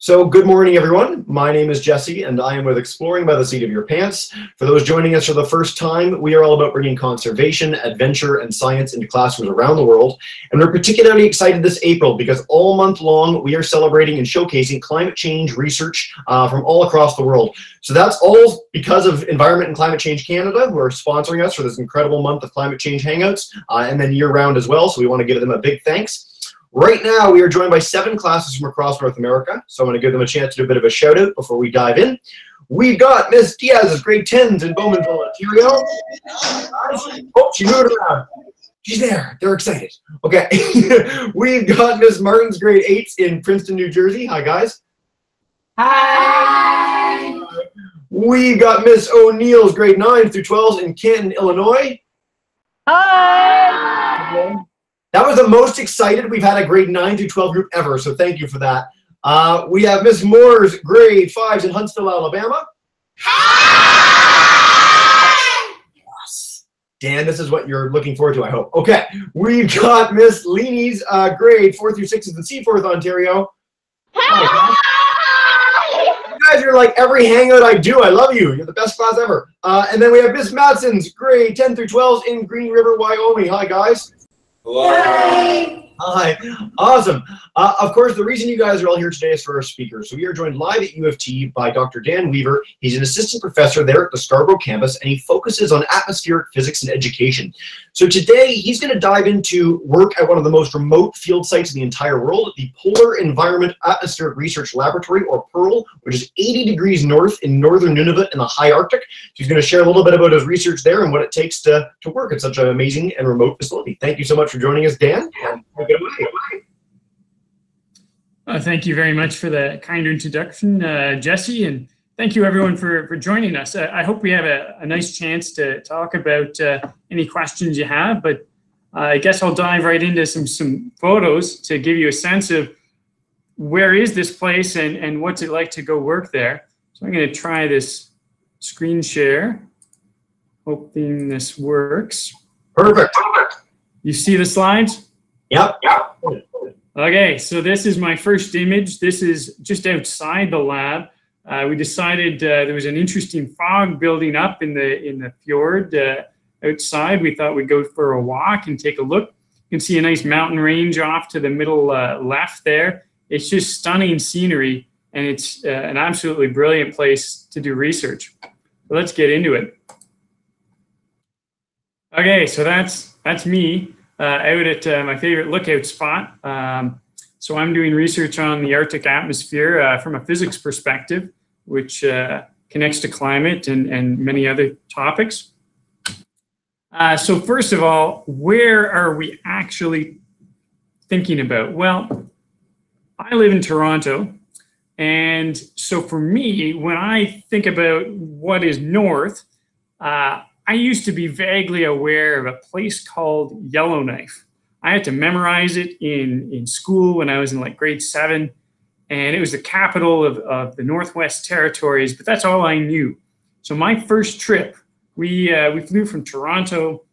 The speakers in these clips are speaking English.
So good morning, everyone. My name is Jesse, and I am with Exploring by the Seat of Your Pants. For those joining us for the first time, we are all about bringing conservation, adventure, and science into classrooms around the world. And we're particularly excited this April because all month long, we are celebrating and showcasing climate change research from all across the world. So that's all because of Environment and Climate Change Canada, who are sponsoring us for this incredible month of climate change hangouts, and then year-round as well. So we want to give them a big thanks. Right now, we are joined by 7 classes from across North America, so I'm going to give them a chance to do a bit of a shout out before we dive in. We've got Miss Diaz's grade 10s in Bowmanville, Ontario. Oh, she moved around. She's there. They're excited. Okay. We've got Miss Martin's grade 8s in Princeton, New Jersey. Hi, guys. Hi. We've got Miss O'Neill's grade 9s through 12s in Canton, Illinois. Hi. That was the most excited we've had a grade 9 through 12 group ever, so thank you for that. We have Miss Moore's grade 5s in Huntsville, Alabama. Hi! Yes. Dan, this is what you're looking forward to, I hope. Okay, we've got Miss Leanie's grade 4 through 6s in Seaforth, Ontario. Hi! You guys are like every hangout I do. I love you. You're the best class ever. And then we have Miss Matson's grade 10 through 12s in Green River, Wyoming. Hi, guys. Hello. Hi, awesome. Of course, the reason you guys are all here today is for our speakers. So we are joined live at U of T by Dr. Dan Weaver. He's an assistant professor there at the Scarborough campus, and he focuses on atmospheric physics and education. So today, he's going to dive into work at one of the most remote field sites in the entire world, the Polar Environment Atmospheric Research Laboratory, or PEARL, which is 80 degrees north in northern Nunavut in the high Arctic. So he's going to share a little bit about his research there and what it takes to work at such an amazing and remote facility. Thank you so much for joining us, Dan. Take it away. Thank you very much for the kind introduction, Jesse, and thank you everyone for joining us. I hope we have a nice chance to talk about any questions you have, but I guess I'll dive right into some photos to give you a sense of where is this place and what's it like to go work there. So I'm going to try this screen share, hoping this works. Perfect. You see the slides? Yep. Okay, so this is my first image. This is just outside the lab. We decided there was an interesting fog building up in the fjord outside. We thought we'd go for a walk and take a look. You can see a nice mountain range off to the middle left there. It's just stunning scenery, and it's an absolutely brilliant place to do research. So let's get into it. Okay, so that's me. Out at my favorite lookout spot. So I'm doing research on the Arctic atmosphere from a physics perspective, which connects to climate and many other topics. So first of all, where are we actually thinking about? Well, I live in Toronto. And so for me, when I think about what is north, I used to be vaguely aware of a place called Yellowknife. I had to memorize it in school when I was in like grade 7, and it was the capital of the Northwest Territories, but that's all I knew. So my first trip, we flew from Toronto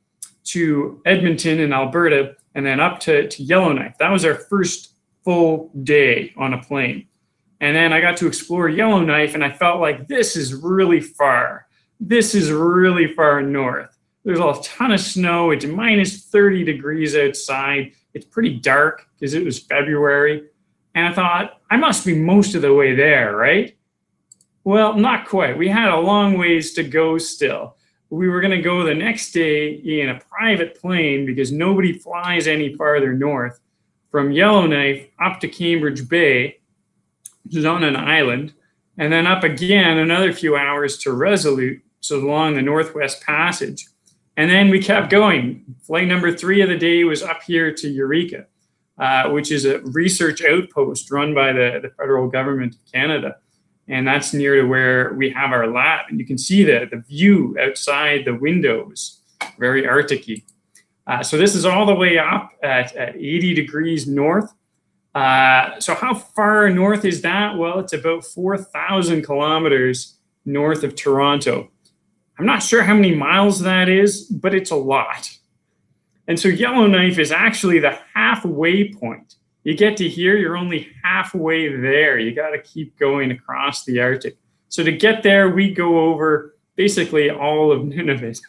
to Edmonton in Alberta, and then up to Yellowknife. That was our first full day on a plane. And then I got to explore Yellowknife, and I felt like this is really far. This is really far north. There's a ton of snow. It's minus 30 degrees outside. It's pretty dark because it was February. And I thought, I must be most of the way there, right? Well, not quite. We had a long ways to go still. We were going to go the next day in a private plane because nobody flies any farther north from Yellowknife up to Cambridge Bay, which is on an island, and then up again another few hours to Resolute, so along the Northwest Passage. And then we kept going. Flight number 3 of the day was up here to Eureka, which is a research outpost run by the federal government of Canada. And that's near to where we have our lab. And you can see the view outside the windows, very Arctic-y. So this is all the way up at 80 degrees north. So how far north is that? Well, it's about 4,000 kilometers north of Toronto. I'm not sure how many miles that is, but it's a lot. And so Yellowknife is actually the halfway point you get to here, you're only halfway there. You got to keep going across the Arctic. So to get there, we go over basically all of Nunavut.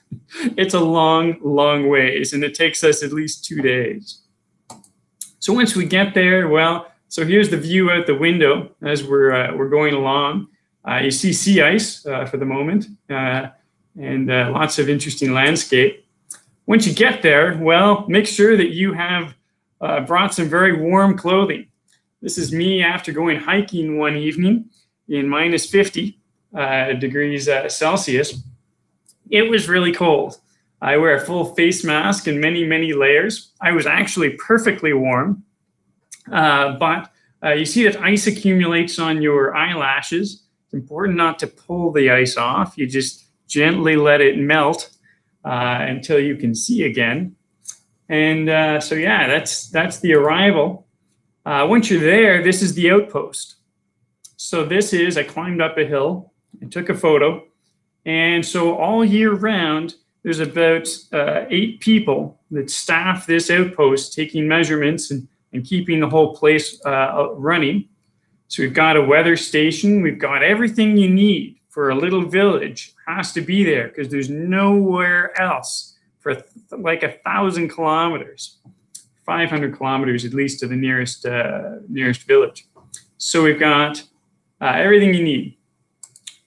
It's a long, long ways, and it takes us at least 2 days. So once we get there, well, so here's the view out the window as we're going along. You see sea ice for the moment, and lots of interesting landscape. Once you get there, well, make sure that you have brought some very warm clothing. This is me after going hiking one evening in minus 50 degrees Celsius. It was really cold. I wear a full face mask and many, many layers. I was actually perfectly warm, but you see that ice accumulates on your eyelashes. It's important not to pull the ice off. You just gently let it melt until you can see again. And so yeah, that's the arrival. Once you're there, this is the outpost. So this is, I climbed up a hill and took a photo. And so all year round, there's about 8 people that staff this outpost, taking measurements and keeping the whole place running. So we've got a weather station. We've got everything you need for a little village. Has to be there because there's nowhere else for like 1,000 kilometers, 500 kilometers at least to the nearest village. So we've got everything you need,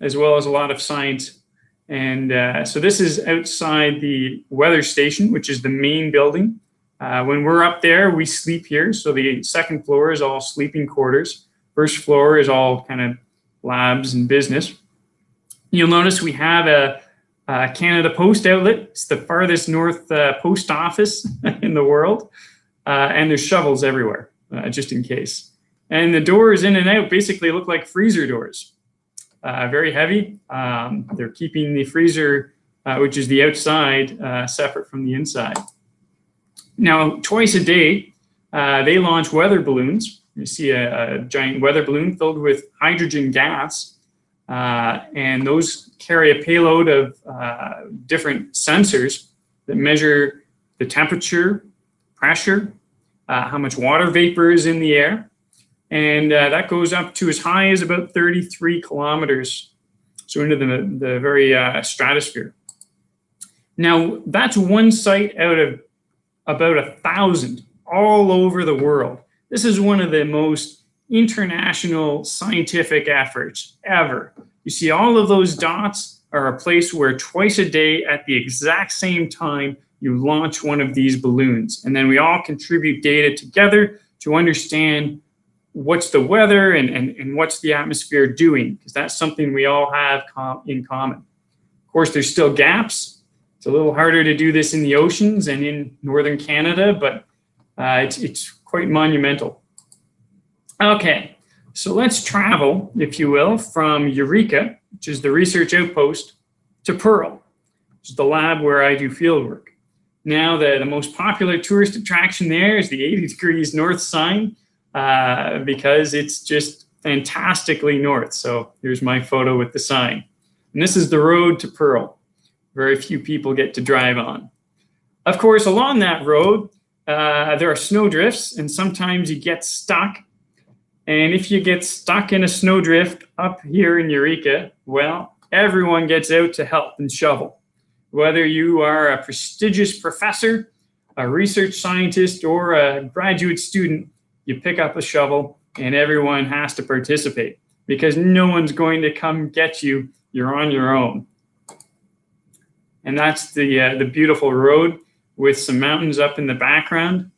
as well as a lot of science. And so this is outside the weather station, which is the main building. When we're up there, we sleep here. So the second floor is all sleeping quarters. First floor is all kind of labs and business. You'll notice we have a Canada Post outlet. It's the farthest north post office in the world. And there's shovels everywhere, just in case. And the doors in and out basically look like freezer doors. Very heavy. They're keeping the freezer, which is the outside, separate from the inside. Now, twice a day, they launch weather balloons. You see a giant weather balloon filled with hydrogen gas, and those carry a payload of different sensors that measure the temperature, pressure, how much water vapor is in the air. And that goes up to as high as about 33 kilometers, so into the very stratosphere. Now, that's one site out of about 1,000 all over the world. This is one of the most international scientific efforts ever. You see all of those dots are a place where twice a day at the exact same time, you launch one of these balloons. And then we all contribute data together to understand what's the weather and what's the atmosphere doing, because that's something we all have in common. Of course, there's still gaps. It's a little harder to do this in the oceans and in northern Canada, but it's quite monumental. Okay, so let's travel, if you will, from Eureka, which is the research outpost, to Pearl, which is the lab where I do fieldwork. Now, the most popular tourist attraction there is the 80 degrees north sign, because it's just fantastically north. So here's my photo with the sign. And this is the road to Pearl. Very few people get to drive on. Of course, along that road, there are snowdrifts, and sometimes you get stuck. And if you get stuck in a snowdrift up here in Eureka, well, everyone gets out to help and shovel. Whether you are a prestigious professor, a research scientist, or a graduate student, you pick up a shovel and everyone has to participate because no one's going to come get you. You're on your own. And that's the beautiful road with some mountains up in the background.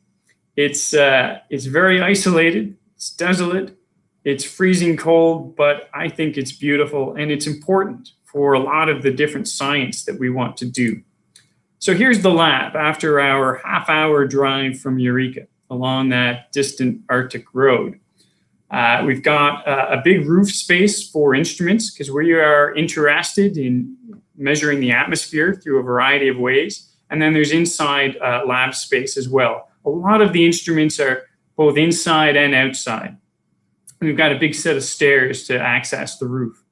It's very isolated. It's desolate. It's freezing cold, but I think it's beautiful and it's important for a lot of the different science that we want to do. So here's the lab after our half-hour drive from Eureka along that distant Arctic road. We've got a big roof space for instruments because we are interested in measuring the atmosphere through a variety of ways. And then there's inside lab space as well. A lot of the instruments are both inside and outside. And we've got a big set of stairs to access the roof.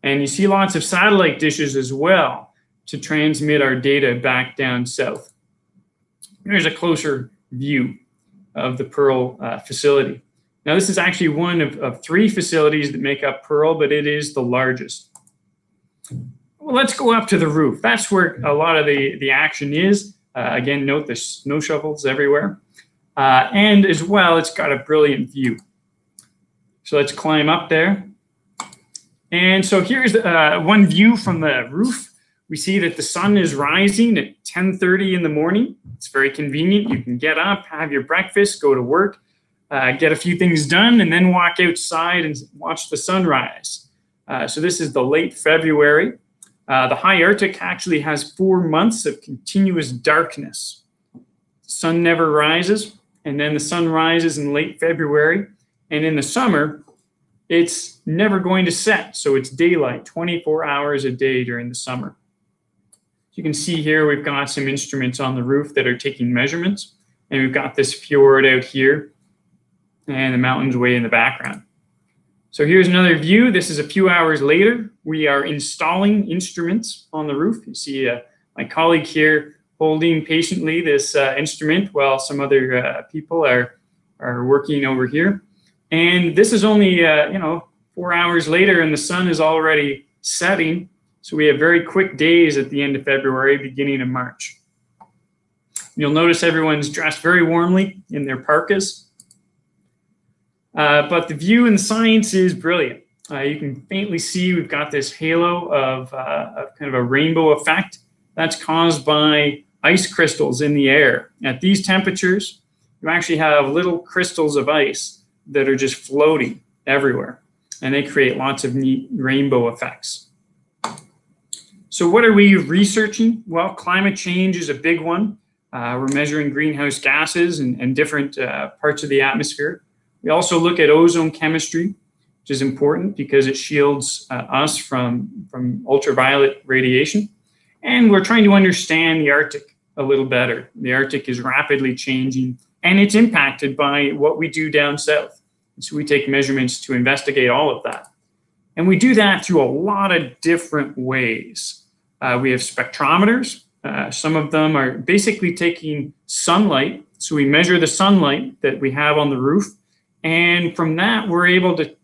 And you see lots of satellite dishes as well to transmit our data back down south. Here's a closer view of the Pearl facility. Now, this is actually one of 3 facilities that make up Pearl, but it is the largest. Well, let's go up to the roof. That's where a lot of the action is. Again, note there's snow shovels everywhere. And as well, it's got a brilliant view. So let's climb up there. And so here's one view from the roof. We see that the sun is rising at 10:30 in the morning. It's very convenient. You can get up, have your breakfast, go to work, get a few things done, and then walk outside and watch the sunrise. So this is the late February. The high Arctic actually has 4 months of continuous darkness. The sun never rises, and then the sun rises in late February. And in the summer, it's never going to set. So it's daylight 24 hours a day during the summer. You can see here we've got some instruments on the roof that are taking measurements. And we've got this fjord out here and the mountains way in the background. So here's another view. This is a few hours later. We are installing instruments on the roof. You see my colleague here holding patiently this instrument while some other people are working over here. And this is only 4 hours later and the sun is already setting. So we have very quick days at the end of February, beginning of March. You'll notice everyone's dressed very warmly in their parkas. But the view and the science is brilliant. You can faintly see we've got this halo of kind of a rainbow effect. That's caused by ice crystals in the air. At these temperatures, you actually have little crystals of ice that are just floating everywhere. And they create lots of neat rainbow effects. So what are we researching? Well, climate change is a big one. We're measuring greenhouse gases and different parts of the atmosphere. We also look at ozone chemistry, which is important because it shields us from ultraviolet radiation. And we're trying to understand the Arctic a little better. The Arctic is rapidly changing, and it's impacted by what we do down south. And so we take measurements to investigate all of that. And we do that through a lot of different ways. We have spectrometers. Some of them are basically taking sunlight. So we measure the sunlight that we have on the roof. And from that, we're able to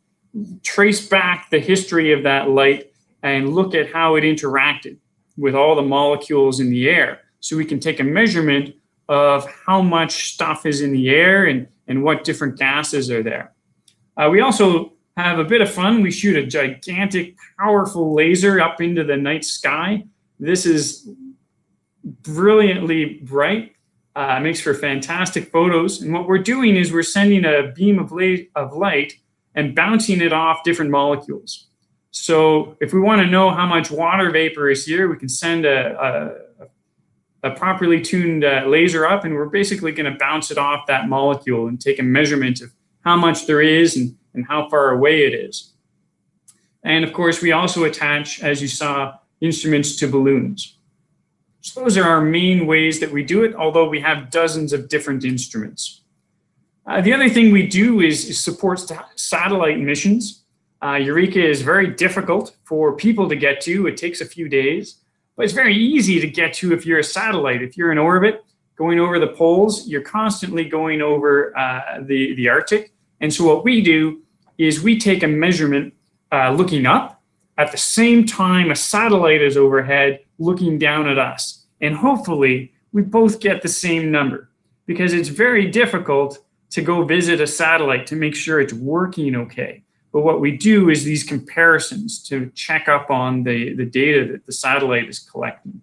trace back the history of that light and look at how it interacted with all the molecules in the air. So we can take a measurement of how much stuff is in the air and what different gases are there. We also have a bit of fun. We shoot a gigantic, powerful laser up into the night sky. This is brilliantly bright. It makes for fantastic photos. And what we're doing is we're sending a beam of light and bouncing it off different molecules. So if we want to know how much water vapor is here, we can send a properly tuned laser up, and we're basically going to bounce it off that molecule and take a measurement of how much there is and how far away it is. And of course, we also attach, as you saw, instruments to balloons. So those are our main ways that we do it, although we have dozens of different instruments. The other thing we do is support satellite missions. Eureka is very difficult for people to get to. It takes a few days, but it's very easy to get to if you're a satellite. If you're in orbit, going over the poles, you're constantly going over the Arctic. And so what we do is we take a measurement looking up at the same time a satellite is overhead looking down at us. And hopefully we both get the same number, because it's very difficult to go visit a satellite to make sure it's working okay. But what we do is these comparisons to check up on the data that the satellite is collecting.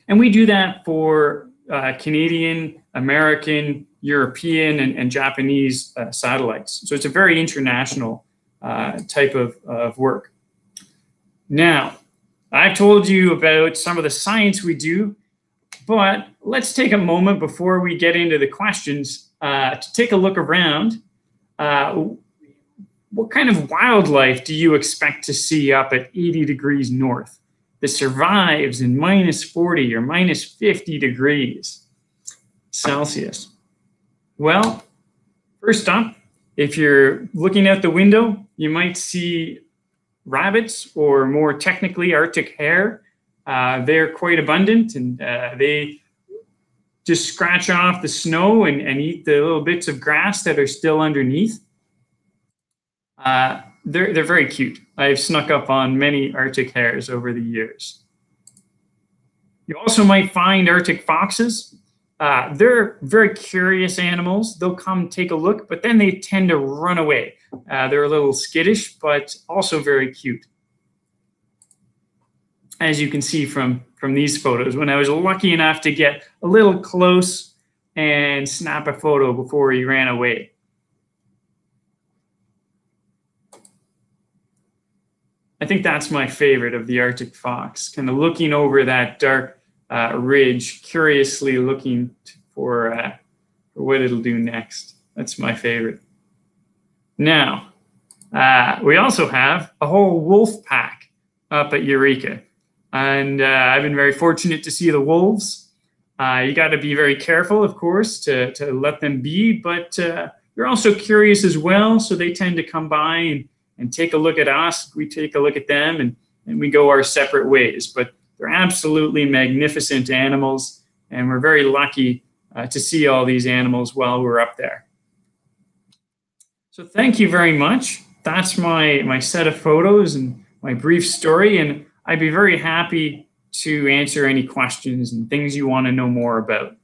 And we do that for Canadian, American, European, and Japanese satellites. So it's a very international type of work. Now, I've told you about some of the science we do, but let's take a moment before we get into the questions to take a look around. What kind of wildlife do you expect to see up at 80 degrees north that survives in minus 40 or minus 50 degrees Celsius? Well, first up, if you're looking out the window, you might see rabbits, or more technically, Arctic hare. They're quite abundant, and they just scratch off the snow and eat the little bits of grass that are still underneath. They're very cute. I've snuck up on many Arctic hares over the years. You also might find Arctic foxes. They're very curious animals. They'll come take a look, but then they tend to run away. They're a little skittish, but also very cute. As you can see from these photos, when I was lucky enough to get a little close and snap a photo before he ran away. I think that's my favorite of the Arctic fox, kind of looking over that dark ridge, curiously looking for what it'll do next. That's my favorite. Now, we also have a whole wolf pack up at Eureka. And I've been very fortunate to see the wolves. You got to be very careful, of course, to let them be, but they're also curious as well. So they tend to come by and take a look at us. We take a look at them and we go our separate ways. But they're absolutely magnificent animals. And we're very lucky to see all these animals while we're up there. So thank you very much. That's my set of photos and my brief story. And I'd be very happy to answer any questions and things you want to know more about.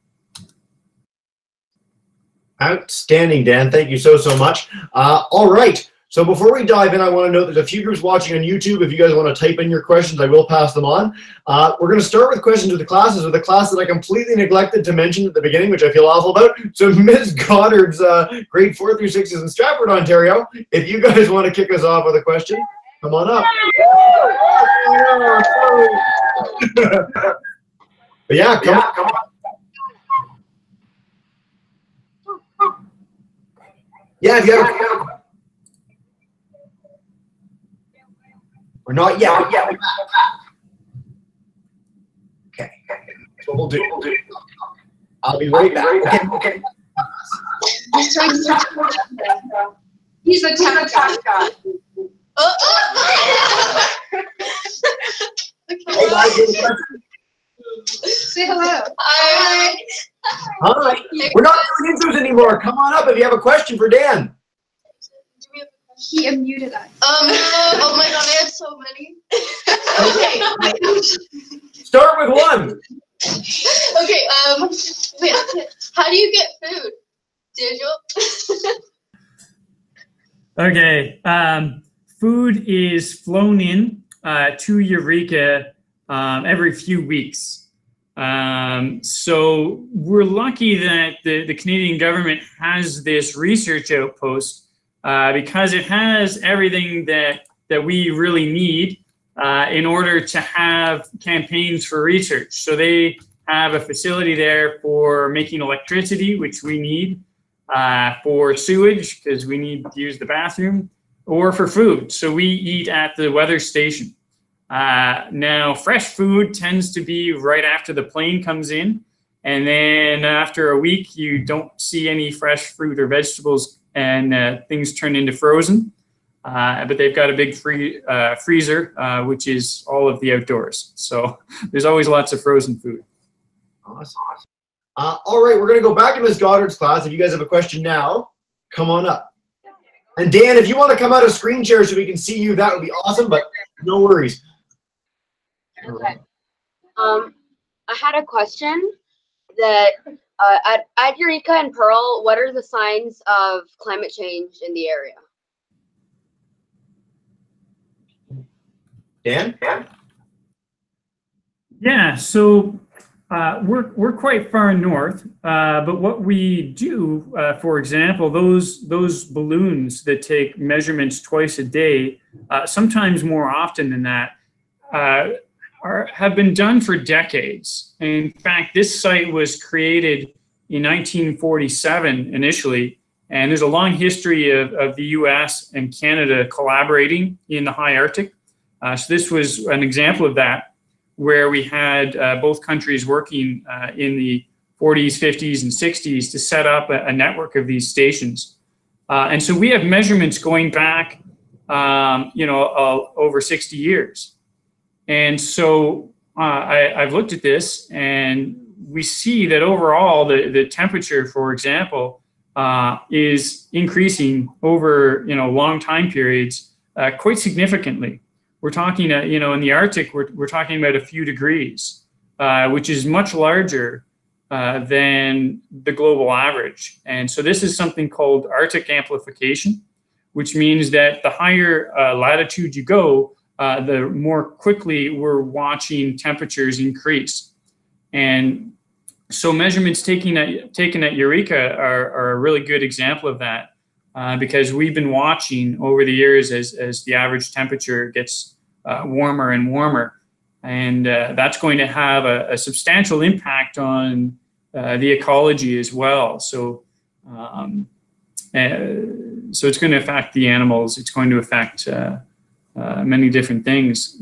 Outstanding, Dan. Thank you so much. All right. So before we dive in, I want to note there's a few groups watching on YouTube. If you guys want to type in your questions, I will pass them on. We're going to start with questions of the classes, with a class that I completely neglected to mention at the beginning, which I feel awful about. So Ms. Goddard's grade 4 through 6 is in Stratford, Ontario. If you guys want to kick us off with a question, come on up. But yeah, come on. Yeah, if you have or not yet. Okay, that's what we'll do. I'll be right back. Okay. He's a tech guy. Say hello. Hi. Hi. We're not doing intros anymore. Come on up if you have a question for Dan. He unmuted us. Oh my god, I had so many. Okay. Start with one. Okay, wait, how do you get food? Daniel? Okay, food is flown in to Eureka every few weeks. So we're lucky that the Canadian government has this research outpost because it has everything that we really need in order to have campaigns for research. So they have a facility there for making electricity, which we need, for sewage, because we need to use the bathroom, or for food. So we eat at the weather station. Now, fresh food tends to be right after the plane comes in. And then after a week, you don't see any fresh fruit or vegetables, and things turn into frozen. But they've got a big freezer, which is all of the outdoors. So there's always lots of frozen food. Awesome. All right, we're going to go back to Ms. Goddard's class. If you guys have a question now, come on up. And Dan, if you want to come out of screen share so we can see you, that would be awesome, but no worries. Okay. I had a question that at Eureka and Pearl, what are the signs of climate change in the area? Dan? Yeah, so we're quite far north, but what we do, for example, those balloons that take measurements twice a day, sometimes more often than that, have been done for decades. In fact, this site was created in 1947 initially, and there's a long history of the US and Canada collaborating in the high Arctic. So this was an example of that, where we had both countries working in the 40s, 50s, and 60s to set up a network of these stations. And so we have measurements going back, over 60 years. And so I've looked at this, and we see that overall the temperature, for example, is increasing over long time periods quite significantly. We're talking, in the Arctic, we're talking about a few degrees, which is much larger than the global average. And so this is something called Arctic amplification, which means that the higher latitude you go, the more quickly we're watching temperatures increase. And so measurements taken at Eureka are a really good example of that, because we've been watching over the years as the average temperature gets warmer and warmer. And that's going to have a substantial impact on the ecology as well. So, so it's going to affect the animals. It's going to affect many different things.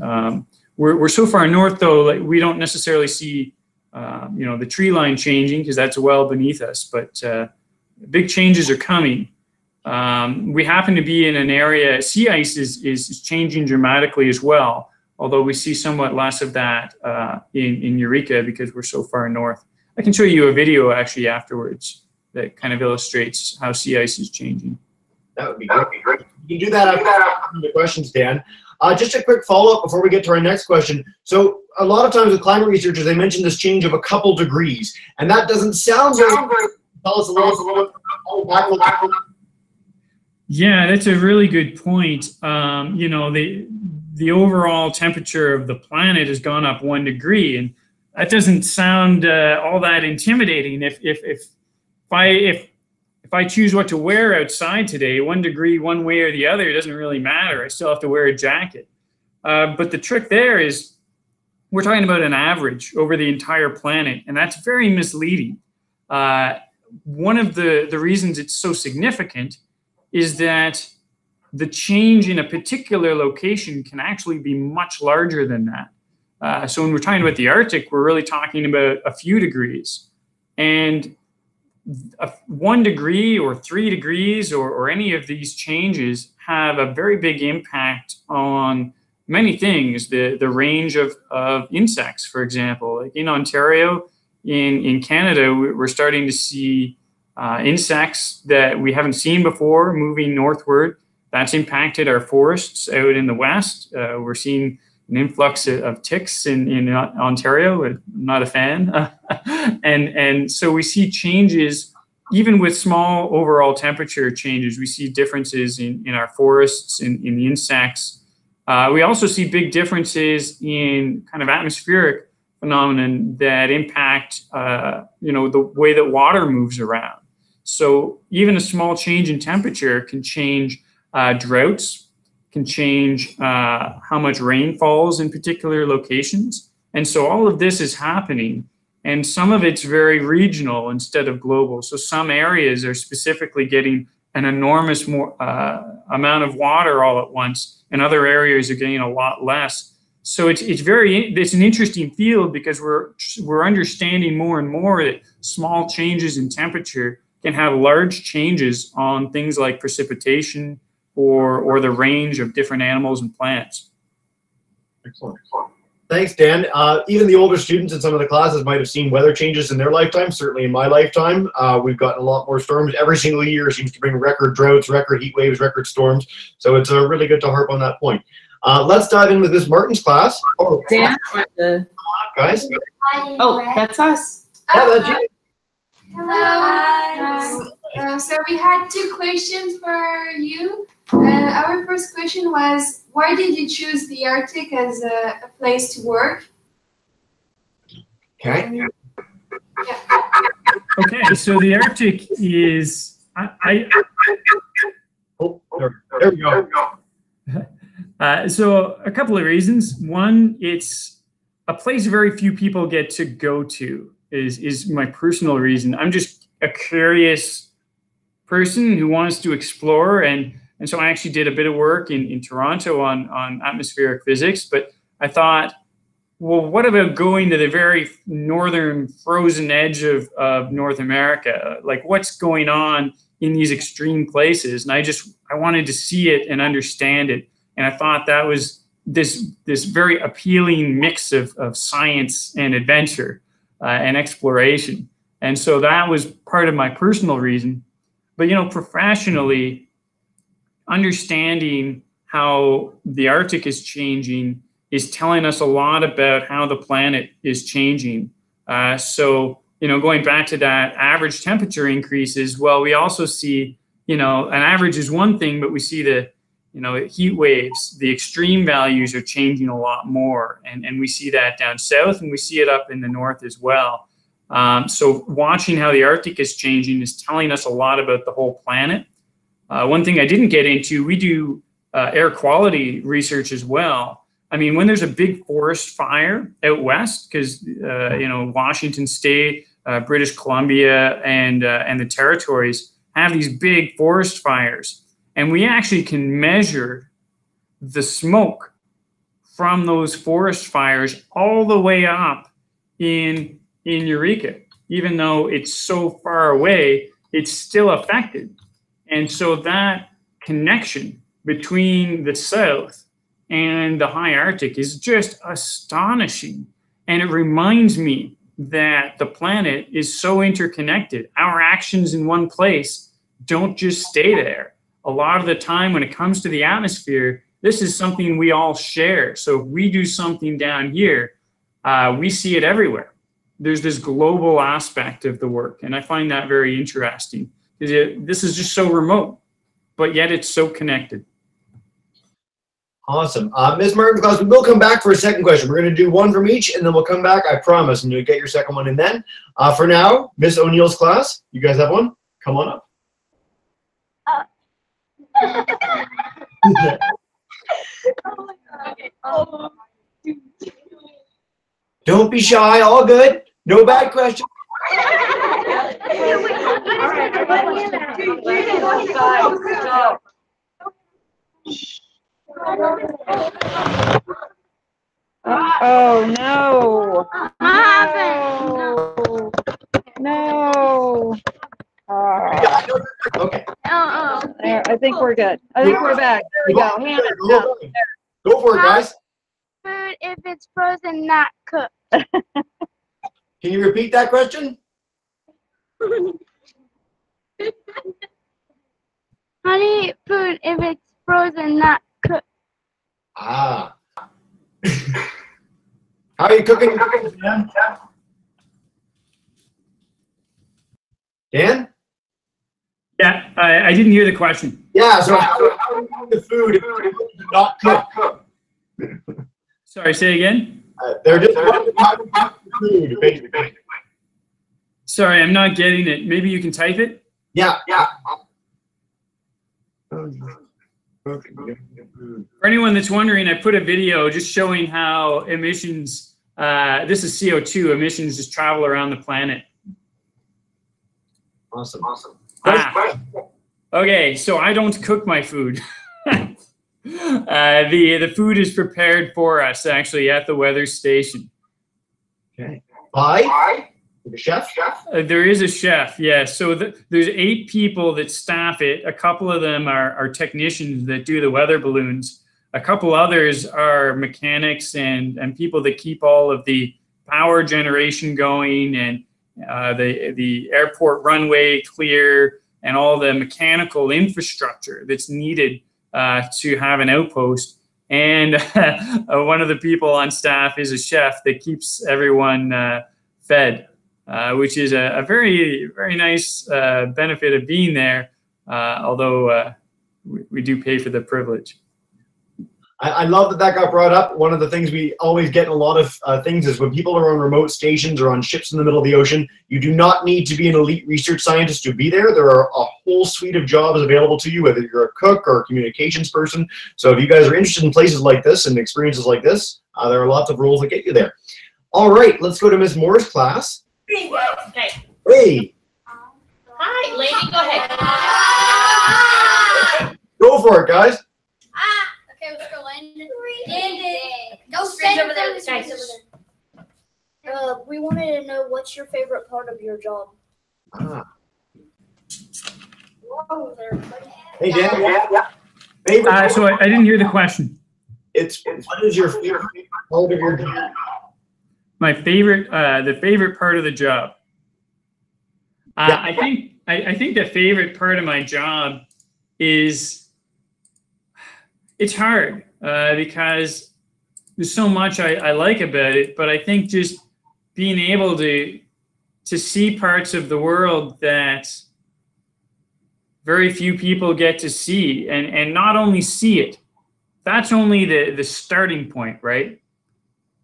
We're so far north, though, like we don't necessarily see the tree line changing, because that's well beneath us. But big changes are coming. We happen to be in an area, sea ice is changing dramatically as well, although we see somewhat less of that in Eureka because we're so far north. I can show you a video actually afterwards that kind of illustrates how sea ice is changing. That would be great. You can do that after the questions, Dan. Just a quick follow-up before we get to our next question. So a lot of times with climate researchers, they mention this change of a couple degrees, and that doesn't sound very. Tell us a little bit. Yeah, that's a really good point. The overall temperature of the planet has gone up 1 degree, and that doesn't sound all that intimidating. If I choose what to wear outside today, 1 degree one way or the other doesn't really matter. I still have to wear a jacket. But the trick there is we're talking about an average over the entire planet, and that's very misleading. One of the reasons it's so significant is that the change in a particular location can actually be much larger than that. So when we're talking about the Arctic, we're really talking about a few degrees. And 1 degree or 3 degrees or any of these changes have a very big impact on many things. The range of insects, for example. Like in Ontario, in Canada, we're starting to see insects that we haven't seen before moving northward. That's impacted our forests out in the west. We're seeing an influx of ticks in Ontario. I'm not a fan. and so we see changes, even with small overall temperature changes. We see differences in our forests, in the insects. We also see big differences in kind of atmospheric phenomenon that impact the way that water moves around. So even a small change in temperature can change droughts, can change how much rain falls in particular locations. And so all of this is happening, and some of it's very regional instead of global. So some areas are specifically getting an enormous amount of water all at once, and other areas are getting a lot less. So it's an interesting field, because we're understanding more and more that small changes in temperature can have large changes on things like precipitation or the range of different animals and plants. Excellent. Thanks, Dan. Even the older students in some of the classes might have seen weather changes in their lifetime. Certainly in my lifetime, we've gotten a lot more storms. Every single year seems to bring record droughts, record heat waves, record storms. So it's really good to harp on that point. Let's dive in with Miss Martin's class. Oh, Dan, guys. oh, that's us. Yeah, that's you. Hello. So we had 2 questions for you. Our first question was, why did you choose the Arctic as a place to work? Okay. Okay, so the Arctic is, Oh, there we go. So a couple of reasons. One, it's a place very few people get to go to is my personal reason. I'm just a curious person who wants to explore, and so I actually did a bit of work in Toronto on atmospheric physics, but I thought, well, what about going to the very northern frozen edge of North America? Like, what's going on in these extreme places? And I wanted to see it and understand it. And I thought that was this very appealing mix of science and adventure. and exploration. And so that was part of my personal reason. But, professionally, understanding how the Arctic is changing is telling us a lot about how the planet is changing. So, going back to that average temperature increases, well, we also see, an average is one thing, but we see the, heat waves, the extreme values are changing a lot more. And we see that down south, and we see it up in the north as well. So watching how the Arctic is changing is telling us a lot about the whole planet. One thing I didn't get into, we do air quality research as well. I mean, when there's a big forest fire out west, because Washington State, British Columbia, and the territories have these big forest fires, and we actually can measure the smoke from those forest fires all the way up in Eureka. Even though it's so far away, it's still affected. And so that connection between the South and the high Arctic is just astonishing. And it reminds me that the planet is so interconnected. Our actions in one place don't just stay there. A lot of the time when it comes to the atmosphere, this is something we all share. So if we do something down here, we see it everywhere. There's this global aspect of the work. And I find that very interesting. This is just so remote, but yet it's so connected. Awesome. Ms. Martin-Claus, we will come back for a second question. We're going to do one from each, and then we'll come back, I promise, and you'll get your second one in then. For now, Ms. O'Neill's class, you guys have one? Come on up. Don't be shy, all good. No bad question. Oh no! No! Okay. There, I think we're good. I think we're back. There we go. Hand it down. Go for it, guys. Food if it's frozen, not cooked. Can you repeat that question? How do you eat food if it's frozen, not cooked? Ah. How are you cooking? Dan? Dan? Yeah, I didn't hear the question. Yeah, so how are you cooking the food if it's not cooked? Sorry, say again? They're just the food, basically. Sorry, I'm not getting it. Maybe you can type it? Yeah. For anyone that's wondering, I put a video just showing how emissions, this is CO2, emissions just travel around the planet. Awesome. Okay, so I don't cook my food. The food is prepared for us, actually, at the weather station. Okay. By? The chef? There is a chef, yes. So there's 8 people that staff it. A couple of them are technicians that do the weather balloons. A couple others are mechanics and people that keep all of the power generation going and the airport runway clear and all the mechanical infrastructure that's needed to have an outpost. And one of the people on staff is a chef that keeps everyone fed. Which is a very, very nice benefit of being there, although we do pay for the privilege. I love that got brought up. One of the things we always get in a lot of things is when people are on remote stations or on ships in the middle of the ocean, you do not need to be an elite research scientist to be there. There are a whole suite of jobs available to you, whether you're a cook or a communications person. So if you guys are interested in places like this and experiences like this, there are lots of roles that get you there. All right, let's go to Ms. Moore's class. Okay. Hey. Hi, lady, go ahead. Go for it, guys. Okay, let's go, Landon. Go straight over there. We wanted to know what's your favorite part of your job. Whoa there. Hey, Dan. Favorite So I didn't hear the question. What is your favorite part of your job? My favorite, the favorite part of the job. Yeah. I think the favorite part of my job is it's hard because there's so much I like about it, but I think just being able to see parts of the world that very few people get to see, and not only see it, that's only the starting point, right?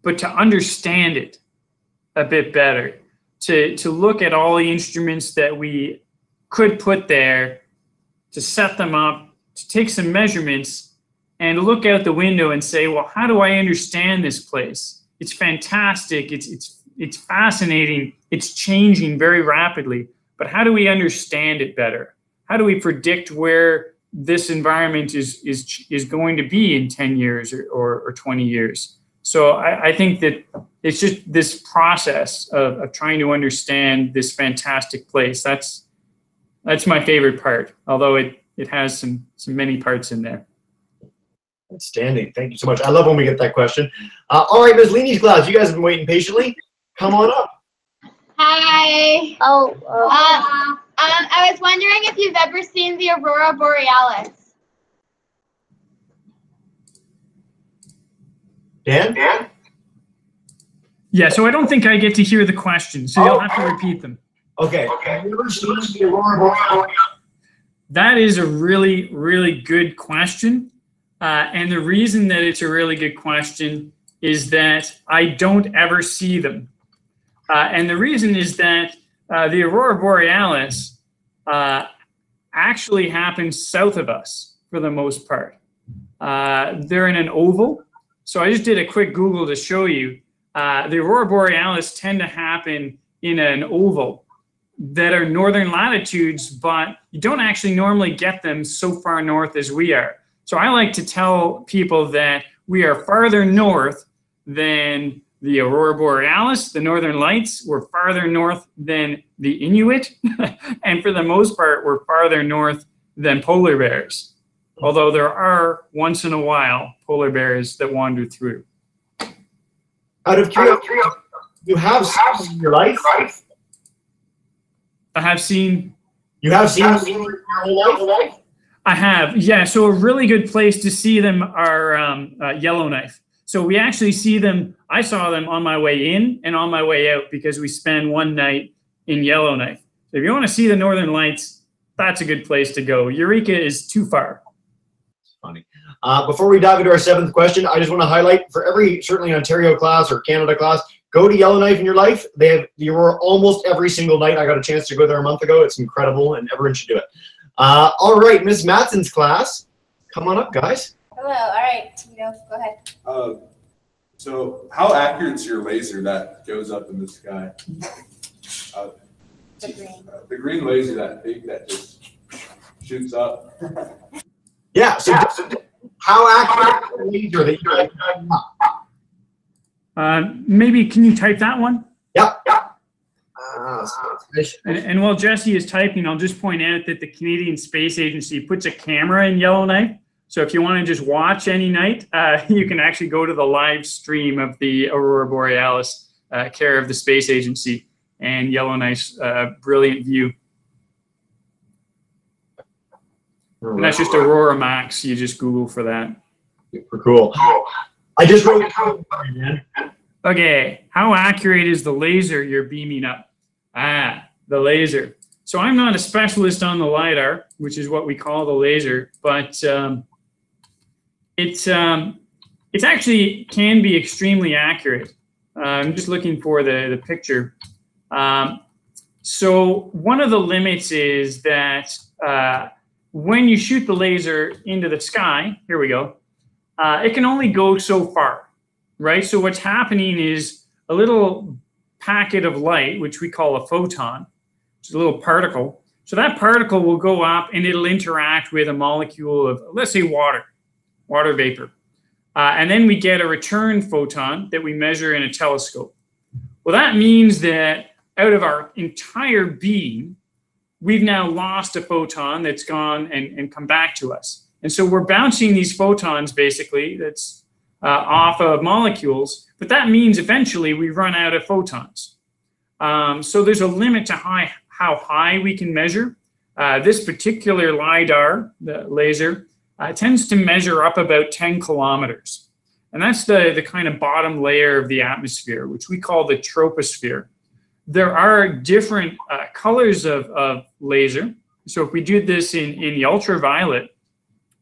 But to understand it a bit better, to look at all the instruments that we could put there, to set them up, to take some measurements, and look out the window and say, well, how do I understand this place? It's fantastic, it's fascinating, it's changing very rapidly, but how do we understand it better? How do we predict where this environment is going to be in 10 years or 20 years? So I think that it's just this process of trying to understand this fantastic place. That's my favorite part, although it has some many parts in there. Outstanding. Thank you so much. I love when we get that question. All right, Ms. Leany's class, you guys have been waiting patiently. Come on up. Hi. I was wondering if you've ever seen the Aurora Borealis. Dan? Yeah, so I don't think I get to hear the question, so you'll have to repeat them. Okay. Have you ever seen the Aurora Borealis? That is a really, really good question. And the reason that it's a really good question is that I don't ever see them. And the reason is that the Aurora Borealis actually happens south of us for the most part. They're in an oval. So I just did a quick Google to show you. The Aurora Borealis tend to happen in an oval that are northern latitudes, but you don't actually normally get them so far north as we are. So I like to tell people that we are farther north than the Aurora Borealis, the Northern Lights. We're farther north than the Inuit. And for the most part, we're farther north than polar bears. Although there are, once in a while, polar bears that wander through. Out of curiosity, you have seen in your life? I have seen. You have seen them in your whole life? I have, yeah. So a really good place to see them are Yellowknife. So we actually see them, I saw them on my way in and on my way out because we spend one night in Yellowknife. So if you want to see the Northern Lights, that's a good place to go. Eureka is too far. Funny. Before we dive into our seventh question, I just want to highlight for every, certainly Ontario class or Canada class, go to Yellowknife in your life. They have the Aurora almost every single night. I got a chance to go there a month ago. It's incredible and everyone should do it. All right, Ms. Matson's class. Come on up, guys. Hello, all right, Tito, go ahead. So how accurate is your laser that goes up in the sky? The green laser, that big, that just shoots up. Yeah, so how accurate is the laser that you maybe can you type that one? Yep. And while Jesse is typing, I'll just point out that the Canadian Space Agency puts a camera in Yellowknife. So if you want to just watch any night, you can actually go to the live stream of the Aurora Borealis, care of the Space Agency, and Yellowknife's brilliant view. And that's just Aurora Max. You just Google for that. Super cool. I just wrote it down for you, man. Okay, how accurate is the laser you're beaming up? The laser. So I'm not a specialist on the LiDAR, which is what we call the laser, but it's actually can be extremely accurate. I'm just looking for the picture. So one of the limits is that when you shoot the laser into the sky, here we go, it can only go so far, right? So what's happening is a little packet of light, which we call a photon, which is a little particle. So that particle will go up and it'll interact with a molecule of, let's say, water vapor. And then we get a return photon that we measure in a telescope. Well, that means that out of our entire beam, we've now lost a photon that's gone and come back to us. And so we're bouncing these photons, basically, that's off of molecules, but that means eventually we run out of photons. So there's a limit to how high we can measure. This particular LiDAR, the laser, tends to measure up about 10 kilometers. And that's the kind of bottom layer of the atmosphere, which we call the troposphere. There are different colors of laser. So if we do this in the ultraviolet,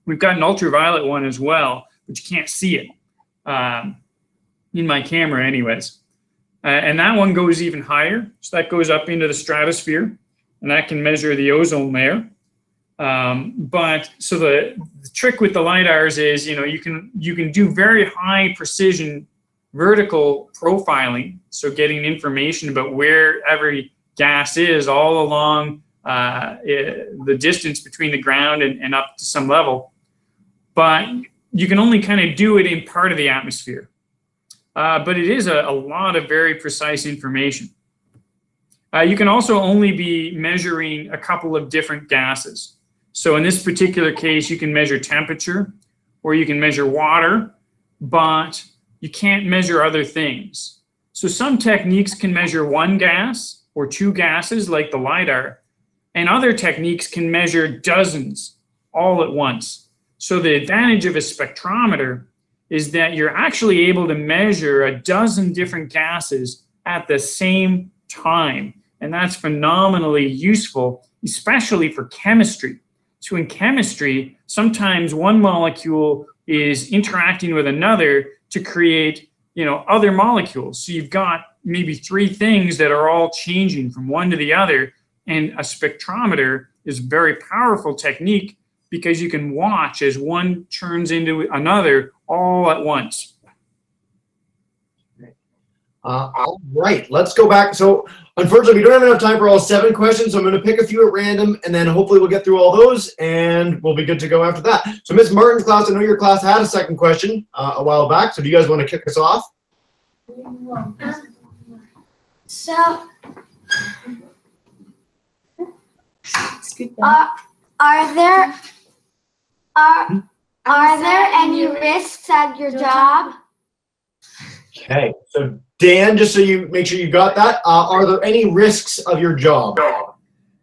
we've got an ultraviolet one as well, but you can't see it in my camera anyways. And that one goes even higher. So that goes up into the stratosphere, and that can measure the ozone layer. But so the trick with the LiDARs is, you can do very high precision vertical profiling. So getting information about where every gas is all along the distance between the ground and up to some level. But you can only kind of do it in part of the atmosphere. But it is a lot of very precise information. You can also only be measuring a couple of different gases. So in this particular case, you can measure temperature or you can measure water, but you can't measure other things. So some techniques can measure one gas or two gases like the LiDAR, and other techniques can measure dozens all at once. So the advantage of a spectrometer is that you're actually able to measure a dozen different gases at the same time. And that's phenomenally useful, especially for chemistry. So in chemistry, sometimes one molecule is interacting with another to create, other molecules. So you've got maybe three things that are all changing from one to the other. And a spectrometer is a very powerful technique because you can watch as one turns into another all at once. All right, let's go back. So unfortunately, we don't have enough time for all 7 questions, so I'm going to pick a few at random, and then hopefully we'll get through all those, and we'll be good to go after that. So Ms. Martin's class, I know your class had a second question a while back, so do you guys want to kick us off? So, are there any risks at your job? Okay, so Dan, just so you make sure you got that, are there any risks of your job?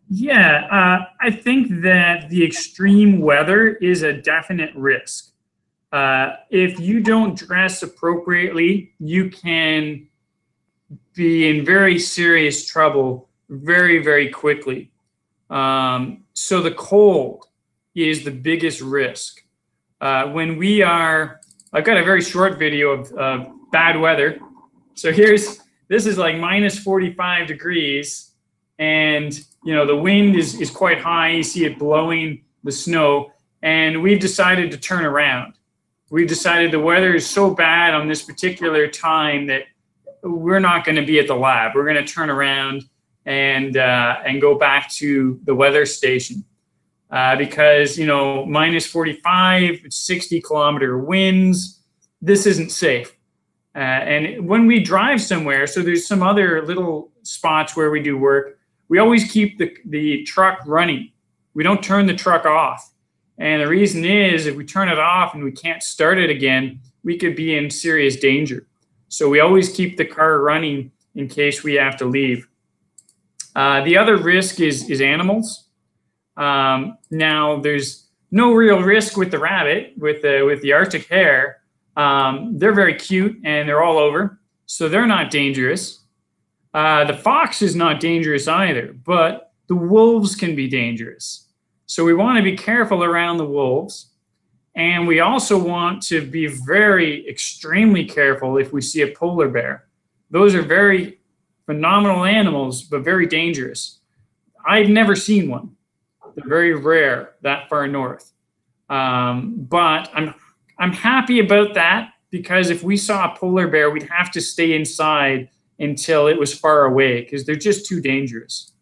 Yeah, I think that the extreme weather is a definite risk. If you don't dress appropriately, you can be in very serious trouble very, very quickly. So the cold is the biggest risk. When we are, I've got a very short video of bad weather. So this is like minus 45 degrees, and the wind is quite high. You see it blowing the snow, and we've decided to turn around. We've decided the weather is so bad on this particular time that we're not going to be at the lab. We're going to turn around and go back to the weather station because minus 45, 60-kilometer winds. This isn't safe. And when we drive somewhere, so there's some other little spots where we do work, we always keep the truck running. We don't turn the truck off. And the reason is if we turn it off and we can't start it again, we could be in serious danger. So we always keep the car running in case we have to leave. The other risk is animals. Now, there's no real risk with the rabbit, with the Arctic hare. They're very cute and they're all over, so they're not dangerous. The fox is not dangerous either, but the wolves can be dangerous. So we want to be careful around the wolves, and we also want to be extremely careful if we see a polar bear. Those are very phenomenal animals, but very dangerous. I've never seen one. They're very rare that far north. But I'm happy about that because if we saw a polar bear, we'd have to stay inside until it was far away because they're just too dangerous.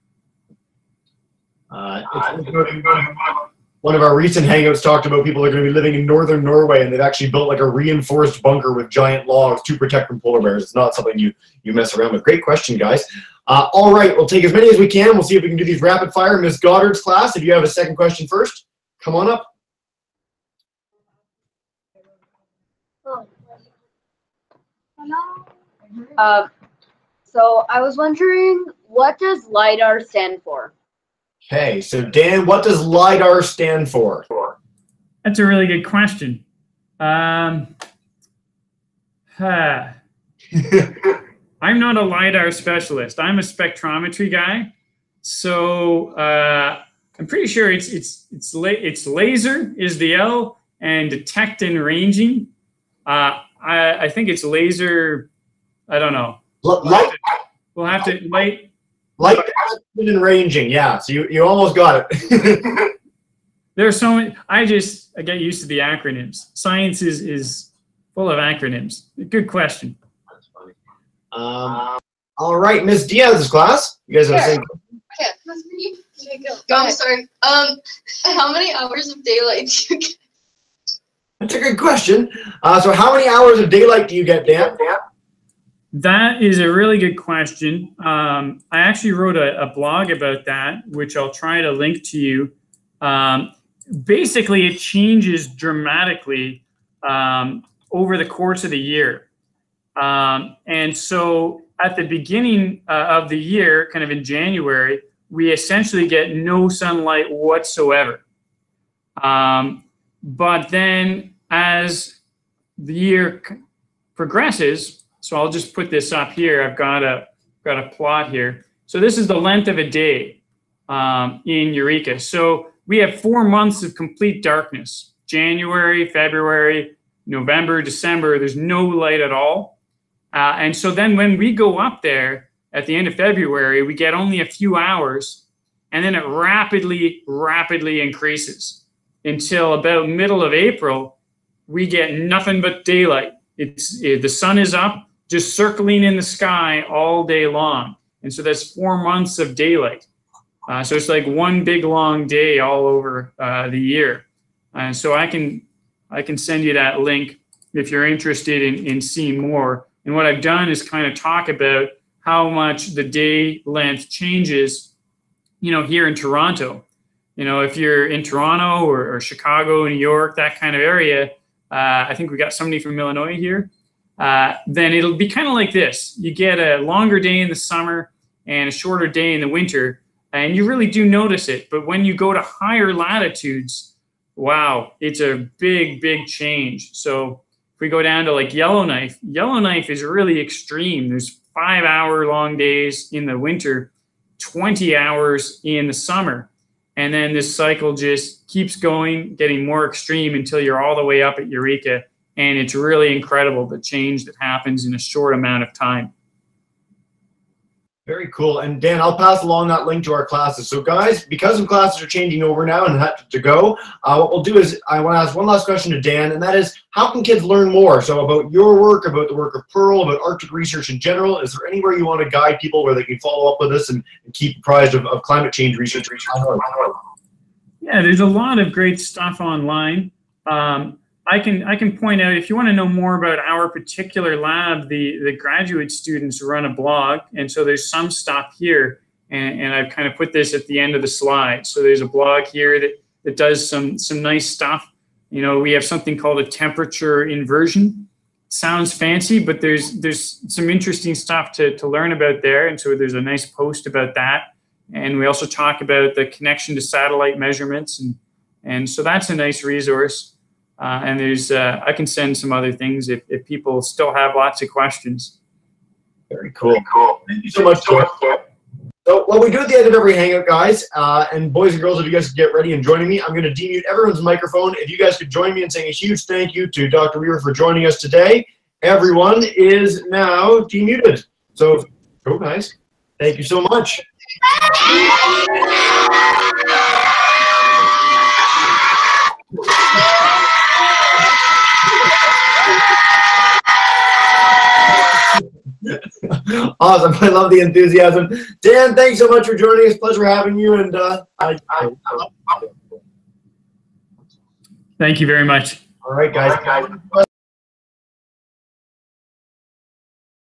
One of our recent hangouts talked about people are going to be living in northern Norway, and they've actually built like a reinforced bunker with giant logs to protect from polar bears. It's not something you mess around with. Great question, guys. All right, we'll take as many as we can. We'll see if we can do these rapid fire. Ms. Goddard's class, if you have a second question first, come on up. So I was wondering, what does LIDAR stand for? Okay, so Dan, what does LIDAR stand for? That's a really good question. I'm not a LIDAR specialist. I'm a spectrometry guy. So I'm pretty sure it's laser is the L, and detect and ranging. I think it's laser. I don't know. Light. We'll have to light detection and ranging. Yeah. So you almost got it. There's so many. I get used to the acronyms. Science is full of acronyms. Good question. That's funny. All right, Miss Diaz's class. You guys have the same. Okay, I'm sorry. How many hours of daylight do you get? That's a good question. So how many hours of daylight do you get, Dan? That is a really good question. I actually wrote a blog about that, which I'll try to link to you. Basically, it changes dramatically over the course of the year. And so at the beginning of the year, kind of in January, we essentially get no sunlight whatsoever. But then as the year progresses, so I'll just put this up here. I've got a plot here. So this is the length of a day in Eureka. So we have 4 months of complete darkness. January, February, November, December, there's no light at all. And so then when we go up there at the end of February, we get only a few hours, and then it rapidly increases until about middle of April, we get nothing but daylight. The sun is up, just circling in the sky all day long. And so that's 4 months of daylight. So it's like one big long day all over the year. So I can send you that link if you're interested in seeing more. And what I've done is kind of talk about how much the day length changes, here in Toronto. If you're in Toronto or Chicago, New York, that kind of area, I think we got somebody from Illinois here, then it'll be kind of like this. You get a longer day in the summer and a shorter day in the winter, and you really do notice it. But when you go to higher latitudes, wow, it's a big change. So if we go down to like Yellowknife is really extreme. There's 5-hour long days in the winter, 20 hours in the summer. And then this cycle just keeps going, getting more extreme until you're all the way up at Eureka. And it's really incredible, the change that happens in a short amount of time. Very cool. And Dan, I'll pass along that link to our classes. So guys, because the classes are changing over now and have to go, what we'll do is I want to ask one last question to Dan, and that is, how can kids learn more? So about your work, about the work of Pearl, about Arctic research in general. Is there anywhere you want to guide people where they can follow up with us and keep apprised of climate change research? Yeah, there's a lot of great stuff online. I can point out, if you want to know more about our particular lab, the graduate students run a blog, and so there's some stuff here, and I've kind of put this at the end of the slide. So there's a blog here that does some nice stuff. We have something called a temperature inversion. Sounds fancy, but there's some interesting stuff to learn about there, and so there's a nice post about that. And we also talk about the connection to satellite measurements, and so that's a nice resource. And there's, I can send some other things if people still have lots of questions. Very cool. Thank you so much, George. So what we do at the end of every Hangout, guys, and boys and girls, if you guys could get ready and joining me, I'm going to demute everyone's microphone. If you guys could join me in saying a huge thank you to Dr. Weaver for joining us today. Everyone is now demuted. So, go guys. Thank you so much. Awesome. I love the enthusiasm. Dan, thanks so much for joining us. Pleasure having you. And thank you very much. All right, guys.